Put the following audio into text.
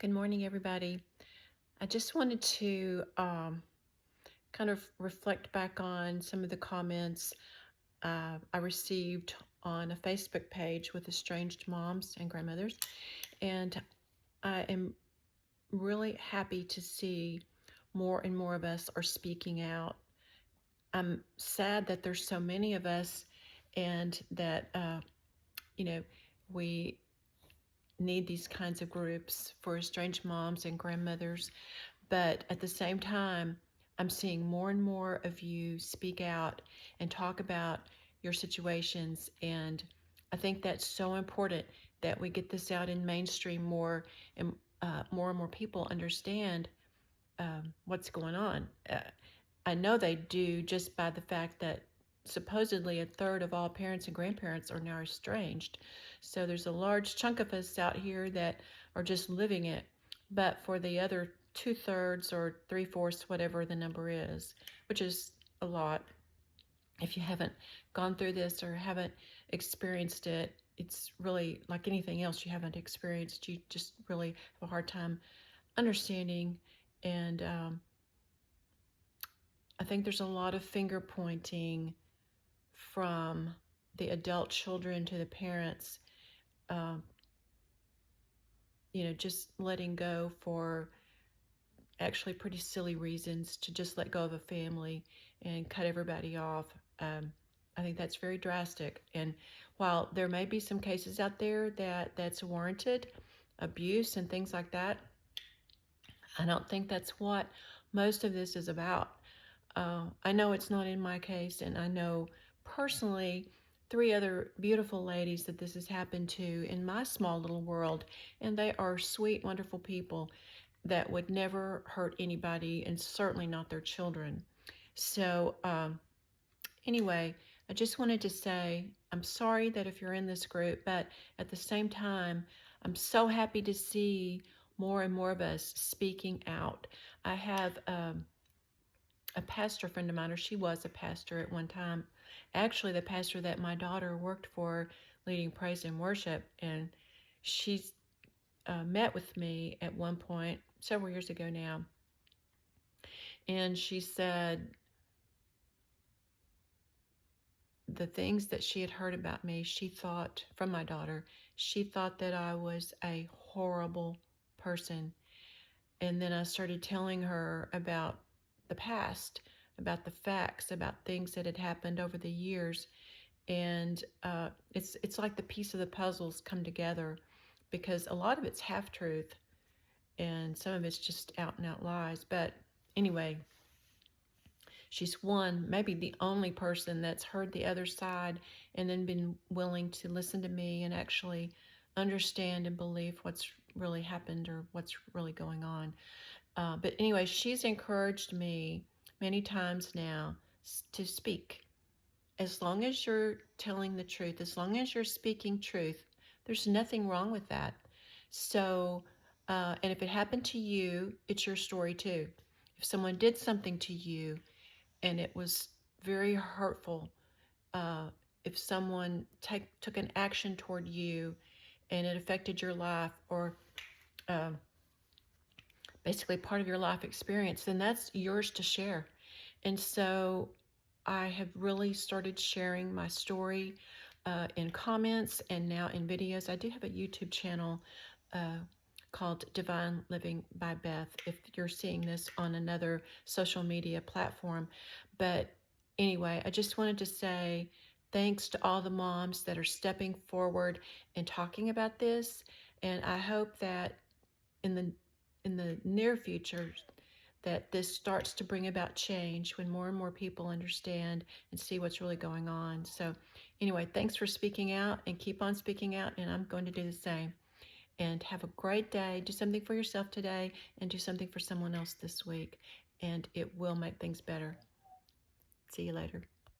Good morning, everybody. I just wanted to kind of reflect back on some of the comments I received on a Facebook page with estranged moms and grandmothers. And I am really happy to see more and more of us are speaking out. I'm sad that there's so many of us and that, you know, we need these kinds of groups for estranged moms and grandmothers. But at the same time, I'm seeing more and more of you speak out and talk about your situations. And I think that's so important that we get this out in mainstream more and more people understand what's going on. I know they do just by the fact that supposedly a third of all parents and grandparents are now estranged. So there's a large chunk of us out here that are just living it. But for the other 2/3 or 3/4, whatever the number is, which is a lot, if you haven't gone through this or haven't experienced it, it's really like anything else you haven't experienced. You just really have a hard time understanding. And I think there's a lot of finger pointing from the adult children to the parents, um, just letting go for actually pretty silly reasons to just let go of a family and cut everybody off. I think that's very drastic. And while there may be some cases out there that's warranted, abuse and things like that, I don't think that's what most of this is about. I know it's not in my case, and I know personally 3 other beautiful ladies that this has happened to in my small little world, and they are sweet, wonderful people that would never hurt anybody, and certainly not their children. So anyway, I just wanted to say I'm sorry that if you're in this group, but at the same time, I'm so happy to see more and more of us speaking out. I have a pastor friend of mine, or she was a pastor at one time, actually the pastor that my daughter worked for leading praise and worship, and she's met with me at one point several years ago now, and she said the things that she had heard about me, she thought, from my daughter, she thought that I was a horrible person. And then I started telling her about the past, about the facts, about things that had happened over the years. And it's like the piece of the puzzles come together, because a lot of it's half truth and some of it's just out and out lies. But anyway, she's one, maybe the only person that's heard the other side and then been willing to listen to me and actually understand and believe what's really happened or what's really going on. But anyway, she's encouraged me many times now to speak. As long as you're telling the truth, as long as you're speaking truth, there's nothing wrong with that. So, and if it happened to you, it's your story too. If someone did something to you and it was very hurtful, if someone took an action toward you and it affected your life, or basically part of your life experience, then that's yours to share. And so I have really started sharing my story in comments and now in videos. I do have a YouTube channel called Divine Living by Beth, if you're seeing this on another social media platform. But anyway, I just wanted to say thanks to all the moms that are stepping forward and talking about this. And I hope that in the near future that this starts to bring about change when more and more people understand and see what's really going on. So anyway, thanks for speaking out, and keep on speaking out, and I'm going to do the same. And have a great day. Do something for yourself today and do something for someone else this week, and it will make things better. See you later.